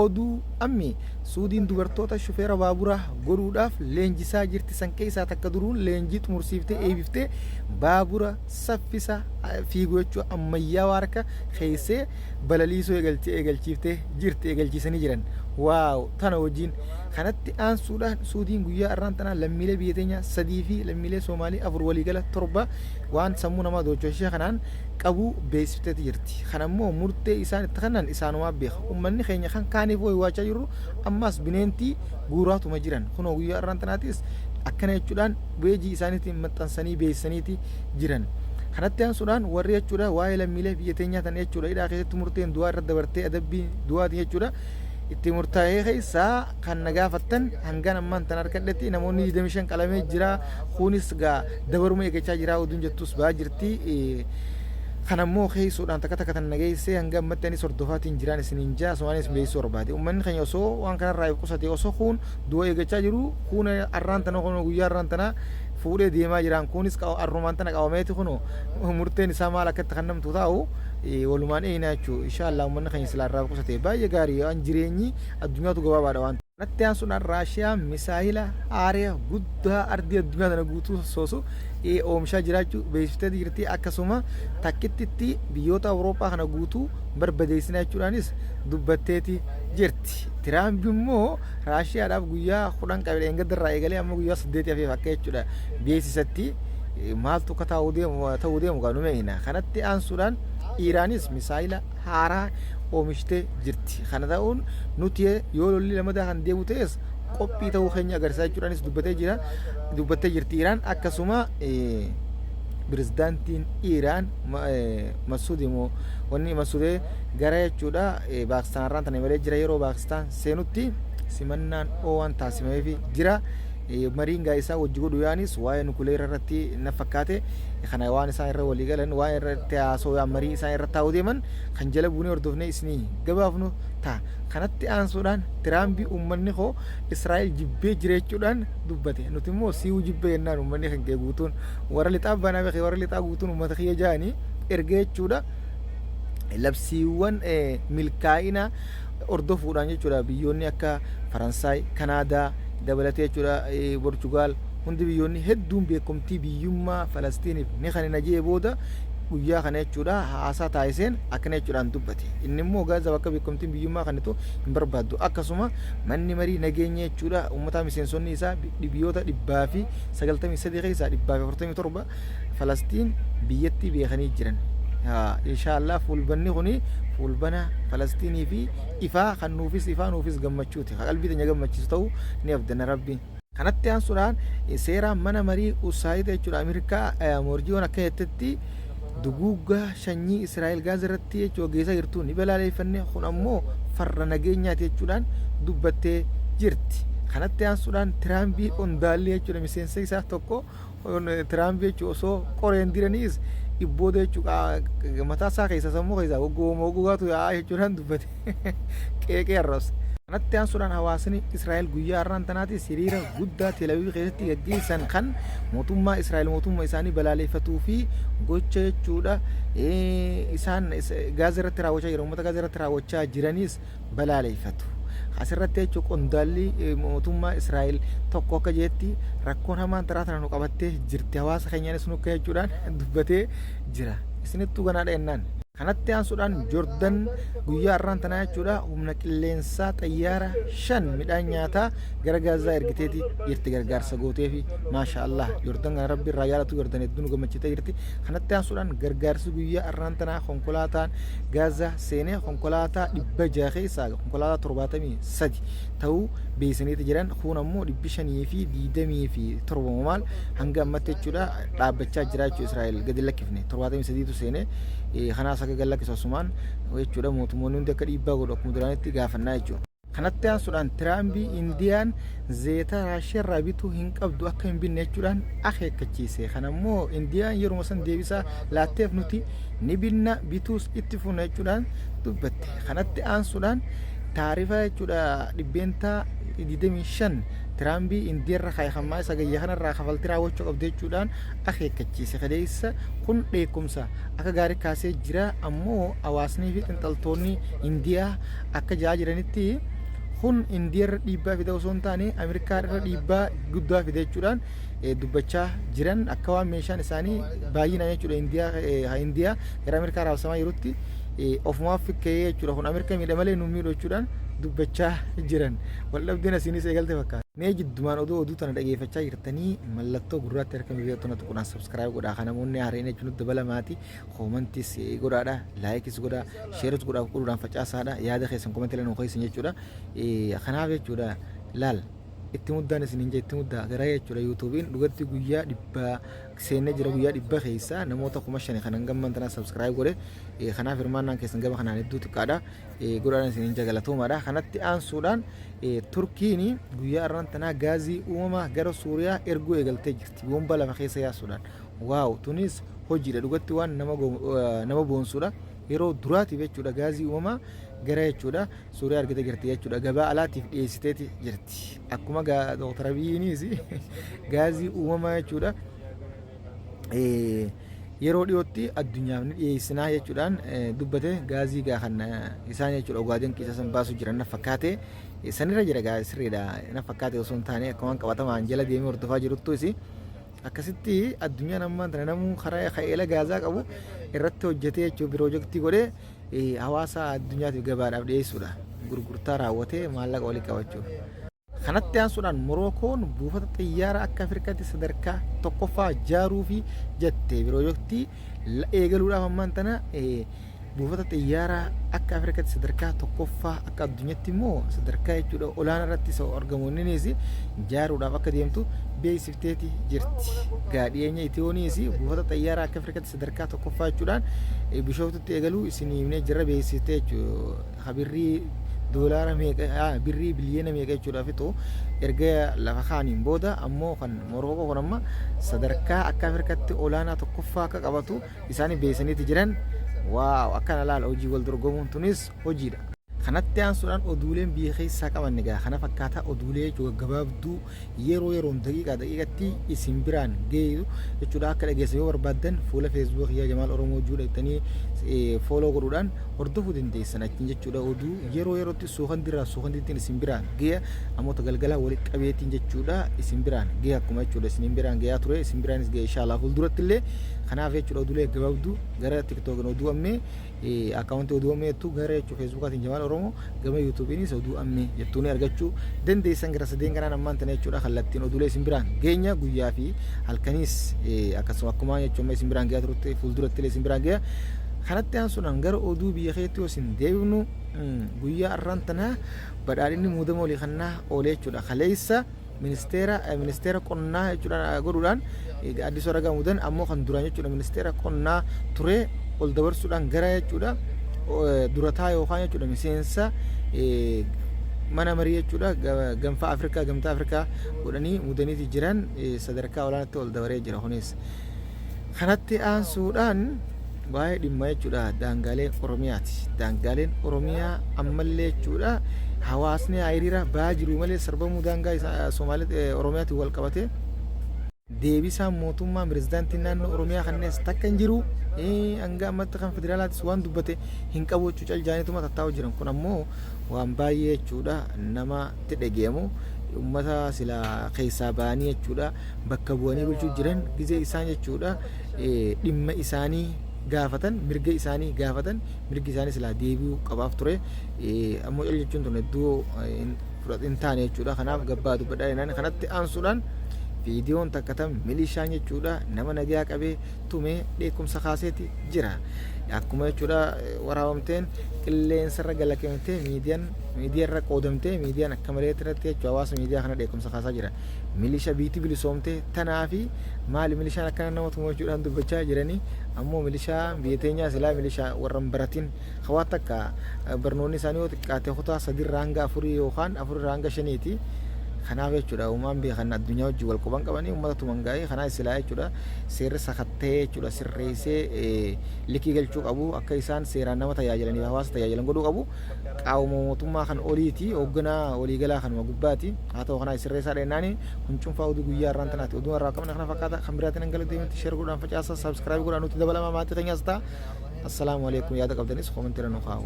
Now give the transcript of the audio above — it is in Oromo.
oduu ammi suudiin dubartoota shufeera baaburaa godhuudhaaf leenjisaa jirti. San keessaa takka duruun leenjii xumursiiftee eebiftee baabura saffisa fiiguu jechuu ammayyaa harka keessee balaliisoo eegalchiiftee jirti, eegalchiisanii jiran. waaw tana wajjin kanatti aansuudhaan suudiin guyyaa irraan tanaa lammiilee biyya teenya 3 fi lammiilee Soomaalii 4 waliigala 7 waan sammuu namaa doochoshe kanaan qabu beeksifte jirti. Kanammoo murtee isaan itti kannan isaanuma beeka. Uummanni keenya kan kaaniif waachaa jiru ammas bineentii guuraatuma jiran. Kunoo guyyaa irraan tanaatis akkana jechuudhaan beejii isaaniitiin maxxansanii beeksisaniiti jiran. kanatti aansuudhaan warri jechuudha waa'ee lammiilee biyya teenyaa tan jechuudha hidhaa keessatti murteen du'aa irra dabartee adabbii du'aati jechuudha. itti murtaa'ee keessaa kan nagaafattan hangaan ammaan tan harkadhetti namoonni 25 qalamee jira kunis gaa dabaruma eegachaa jira oduun jettus baa jirti. kanammoo keessuudhaan takka takka tan nageessee hanga ammattanii sordofaatiin jiraan isiniin jaa Somaalis beeksisuu barbaade. Uummanni keenya osoo waan kanarraa qusate osoo kun du'a eegachaa jiru kun arraan tana kun guyyaa arraan tana fuudhee deemaa jiran kunis arrumaan tana qabameeti kun murteen isaa maal akkatti kan namtu taa'u walumaan eenaa jechuudha. Inshaallah uummanni keenya silaarraa qusate baay'ee gaarii waan jireenyi addunyaatu gabaabaadha waan kanatti aansuudhaan Raashiyaa misaayila aaraa guddaa ardii addunyaa tana guutuu soosu oomishaa jiraachuu beeksiftee jirti. Akkasuma takkittitti biyyoota Awurooppaa kana guutuu barbadeessinaa jechuudhaanis dubbatteeti jirti. Tiraamp immoo Raashiyaadhaaf guyyaa 10 qabee engadarraa eegalee amma guyyaa 8 hafeef akka jechuudha beeksisatti maaltu akka ta'uu deemu gaanumeenna. Kanatti aansuudhaan Iraanis misaayila haaraa oomishtee jirti. Kana ta'uun nuti yoo lolli lamadaa kan deemu ta'es qophii ta'uu keenya agarsiisaa jechuudhaanis dubbattee jirti Iraan. Akkasuma pirezidaantiin Iraan Masuud immoo wanni Masuudee gara jechuudha Paakistaan irraan tana malee jira. Yeroo Paakistaan seenutti simannaan oowwan taasifameefii jira. Mariin gaa'isaa wajji godhu yaanis waa'ee nukuleera irratti na fakkaate kana waan isaan irra walii galan waan irratti haasoo marii isaan irra taa'uu deeman kan jala buunee hordofnee isinii gabaafnu ta'a. Kanatti aansuudhaan Tiraamp uummanni koo Israa'el jibbee jireechuudhaan dubbate. Nuti immoo si'uu jibbee jennaan uummanni kan kee guutuun warra lixaa banaa beekee warra lixaa guutuun uummata kiyya ja'anii erga jechuudha. Labsiiwwan milkaa'ina hordofuudhaan jechuudha biyyoonni akka Faransaay, Kanaadaa dabalatee jechuudha Portugaal hundi biyyoonni hedduun beekumtii biyyummaa Falastiiniif ni kan najee booda guyyaa kana jechuudha haasaa taasiseen akkana jechuudhaan dubbate. Inni immoo Gaazaa bakka beekumtiin biyyummaa kanatu hin barbaaddu. Akkasuma manni marii nageenya jechuudha uummata miseensonni isaa biyyoota 193 keessaa 147 Falastiin biyyatti beekanii jiran. Inshaallah fuulbanni kuni fuulbana Falastiinii fi ifaa kan nuufis ifaa nuufis gammachuuti. Qalbii teenya gammachiisu ta'uu ni abdanna Rabbiin. Kanatti aansuudhaan seeraan mana marii Usaayita jechuudha Ameerikaa morjiiwwan akka jettetti duguuggaa sanyii Israa'el Gaazaa irratti jechuudha geessaa jirtu ni balaaleffannee kun ammoo farra nageenyaati jechuudhaan dubbattee jirti. Kanatti aansuudhaan Tiraambii qondaallee jechuudha miseensa isaa tokko Tiraambii jechuudha osoo qoreen diraniis ibbooda jechuudha mataa isaa keessa sammuu keessa gogaatu yaa jechuudhaan dubbate qeeqee arrabse. Kanatti aansuudhaan hawaasni Israa'el guyyaa har'aan tanaatis hiriira guddaa Teelaviivii keessatti gaggeessan kan mootummaa Israa'el mootummaa isaanii balaaleffatuu fi gocha jechuudha isaan Gaazaa irratti raawwachaa jiran uummata Gaazaa irratti raawwachaa jiranis balaaleffatu. Asirratti jechuudha qondaalli mootummaa Israa'el tokko akka jeetti rakkoon hamaan taraa tana nu qabattee jirti hawaasa keenyaanis nu akka jechuudhaan dubbatee jira. Isinittuu ganaadha jennaan. Kanatti aansuudhaan Joordaan guyyaa har'aan tanaa jechuudha humna qilleensaa xayyaara 5 midhaan nyaataa gara Gaazaa ergiteeti jirti gargaarsa gootee fi maashaallah Joordaan kana rabbi irraa yaalatu Joordaan hedduu nu gammachiitee jirti. Kanatti aansuudhaan gargaarsi guyyaa har'aan tanaa konkolaataan Gaazaa seenee konkolaataa 600 keessaa konkolaataa 73 ta'uu beeksisaniiti jiran. Kun ammoo 500 fi 20 fi 7 maal hanga ammatti jechuudha dhaabbachaa jira jechuudha Israa'el gadi lakkifne 73tu seenee kanaas akka gallakkisumaan jechuudha mootummoonni hundi akka dhiibbaa godhu akkuma duraanitti gaafannaa jechuudha. Kanatti aansuudhaan Tiraambii Indiyaan zeeta Raashiyaarraa bituu hin qabdu akka hin binne jechuudhaan akeekkachiise. Kanammoo Indiyaan yeroo san deebisaa laatteef nuti ni binna bituus itti fufna jechuudhaan dubbatte. Kanatti aansuudhaan taarifa jechuudha dhibbeentaa 25 tiraambii indiirra kaayamaa isa gayyaa kanarraa kafaltii raawwachuu qabdu jechuudhaan akeekkachiise kadeessa kun dheekkumsa akka gaarii kaasee jira ammoo hawaasnii fi xinxaltoonni indiyaa akka jaa jiranitti kun indiirra dhiibbaa fida osoo hin taane Ameerikaa irra dhiibbaa guddaa fida jechuudhaan dubbachaa jiran akka waan meeshaan isaanii baay'inaan jechuudha indiyaa gara Ameerikaa raabsamaa jirutti ofumaaf fikkee jechuudha kun Ameerikaa miidha malee nu miidhu jechuudhaan dubbachaa jiran waldhabdeen asiinis eegalte fakkaata. Mee jiddumaan oduu tana dhageeffachaa jirtanii mallattoo gurraatti harka miidhagtuu natti kunaan subscribe godhaa kana namoonni haareen jechuun nutti balamaati koomantis godhaadha laayikis godhaa sheeris godhaa qulquudhaan facaasaadha yaada keessan koomantii lan ho'isin jechuudha kanaaf jechuudha laal itti muddaan isin hinja itti muddaa gara jechuudha yuutuubiin dhugatti guyyaa dhibbaa seenne jira guyyaa dhibba keessa namoota 5,000 kanan gamman tana subscribe godhe kanaaf hirmaannaan keessan gaba kanaan hedduu xiqqaadha godhaadhaan isin hinja galatoomaadha kanatti aansuudhaan turkiin guyyaa irraan tanaa gaazii uumamaa gara suuriyaa erguu eegaltee jirti bomba lafa keessa yaasuudhaan waaw tunis hojiidha dhugatti waan nama boonsuudha yeroo duraatiif jechuudha gaazii uumamaa gara jechuudha suuriyaa argite jirti jechuudha gabaa alaatiif dhiyeessiteeti jirti akkuma Dr. Abiyyiinis gaazii uumamaa jechuudha yeroo dhiyootti addunyaaf ni dhiyeessinaa jechuudhaan dubbate gaazii kan isaan jechuudha ogaadeen keessa san baasu jiran na fakkaate sanirra jira gaazii sirriidha na fakkaate osoo hin taane akkuma qabatamaan jala deemee hordofaa jiruttu isi akkasitti addunyaan ammaan tana namuu karaa ka'eela gaazaa qabu irratti hojjetee jechuudha piroojeektii godhee hawaasa addunyaatiif gabaadhaaf dhiyeessuudha gurgurtaa raawwatee maallaqa walii qabachuuf. Kanatti aansuudhaan Morookoon buufata xiyyaaraa akka Afrikaatti sadarkaa tokkoffaa jaaruu fi jettee piroojeektii eegaluudhaaf ammaan tana buufata xiyyaaraa akka Afrikaatti sadarkaa tokkoffaa akka addunyaatti immoo sadarkaa jechuudha olaanaa irratti isa argamuunis jaaruudhaaf akka deemtu beeksifteeti jirti. Gaadhiyeenya Itiyooniis buufata xiyyaaraa akka Afrikaatti sadarkaa tokkoffaa jechuudhaan bishooftutti eegaluu isin himnee jirra beeksiftee jechuudha birrii doolaara meeqa birrii biliyeena meeqa jechuudha fixu erga lafa kaaniin booda ammoo kan Morookoo kun amma sadarkaa akka Afrikaatti olaanaa tokkoffaa akka qabatu isaanii beeksaniiti jiran waaw akkana laala hojii wal dorgomuun tunis hojiidha. Kanatti aansuudhaan oduuleen biyya keessaa qaban egaa kana fakkaataa oduulee gabaabduu yeroon daqiiqatti isin biraan geessu jechuudha akka dhageessan yoo barbaaddan fuula Facebook yaa Jamaal Oromoo jechuudha ittanii follow godhuudhaan hordofuu dandeessan achiin jechuudha oduu yerootti suukandiitiin isin biraan geessu ammoo galgala walitti qabeetiin jechuudha isin biraan geessu akkuma jechuudha isin biraan geessaa ture isin biraanis geessu inshallah fuulduratti illee kanaaf jechuudha oduulee gabaabduu gara TikTok oduu ammee akkaawuntii oduu ammeetu gara jechuudha Facebookaatiin Jamaal Oromoo gama YouTube'iinis oduu ammee jettuun argachuu dandeessan gara sadeen kanaan ammaan tana jechuudha kallattiin oduulee isin biraan geenya guyyaa fi halkaniis akkasuma akkuma jechuudha isin biraan geessaa turutti fuulduratti illee isin biraan geessaa kanatti aansuudhaan gara oduu biyya keetti yoo isin deebinu guyyaa arraan tana badhaadhinni muudama olii kannaa oolee jechuudha kaleessa ministeera qonnaa jechuudha godhuudhaan addisoo ragaa muudan ammoo kan duraan jechuudha ministeera qonnaa ture ol dabarsuudhaan gara jechuudha durataa yookaan jechuudha miseensa mana marii jechuudha gamtaa Afrikaa godhanii muudaniiti jiran sadarkaa olaanaatti ol dabaree jira kunis kanatti aansuudhaan baay'ee dhimma jechuudha daangaaleen Oromiyaati. Daangaaleen Oromiyaa ammallee jechuudha hawaasni hiriira ba'aa jiru malee sarbamuu daangaa Somaalee Oromiyaatti wal qabate deebisaan mootummaa pirezidaantiin naannoo Oromiyaa kannees takka hin jiru hanga ammatti kan federaalaatis waan dubbate hin qabu jechuudha caljaanituma tattaa'u jiran kun ammoo waan baay'ee jechuudha namatti dhageemu ummata sila keessaa ba'anii jechuudha bakka bu'anii bulchuu jiran gizee isaan jechuudha dhimma isaanii gaafatan mirga isaanii gaafatan mirgi isaanii silaa deebi'uu qabaaf ture ammoo jechuun tun hedduu fudhatin taane jechuudha kanaaf gabbaa dubbadhaa jennaan kanatti aansuudhaan viidiyoon takkatam milishaan jechuudha nama nagaa qabee tumee dheekkumsa kaaseeti jira akkuma jechuudha waraabamteen qilleensarra galakkamtee miidiyaarra qoodamtee miidiyaan akka malee irratti jechuudha hawaasa miidiyaa kana dheekkumsa kaasaa jira milisha biitii bilisoomtee tanaafi maali milishaan akkana nama tumoo jechuudhaan dubbachaa jiranii ammoo milishaa biyya teenyaa silaa milishaa warran baratiin hawaasa akka barnoonni isaanii yoo xiqqaate kutaa 3 hanga 4 yookaan 4 hanga 5ti kanaaf jechuudha uumaan biyya kana addunyaa wajjin wal quban qabanii uummata tuman gaa'ee kanaa silaa jechuudha seerri sakattee jechuudha sirreessee likii galchuu qabu akka isaan seeraan nama tajaajilanii hawaasa tajaajilan godhuu qabu qaawuma mootummaa kan oliiti hoogganaa waliigalaa kanuma gubbaati haa ta'u kanaa sirreessaa dheennaan kun cunfaa oduu guyyaa irraan tanaati oduu irraa qabna kana fakkaata kan biraatiin hangala deematti sheer godhaan facaasa sabskiraayib godhaan nuti dabalamaa maatii teenyaas ta'a assalaamu alaikum yaada qabdanis koomentii irra nu kaa'u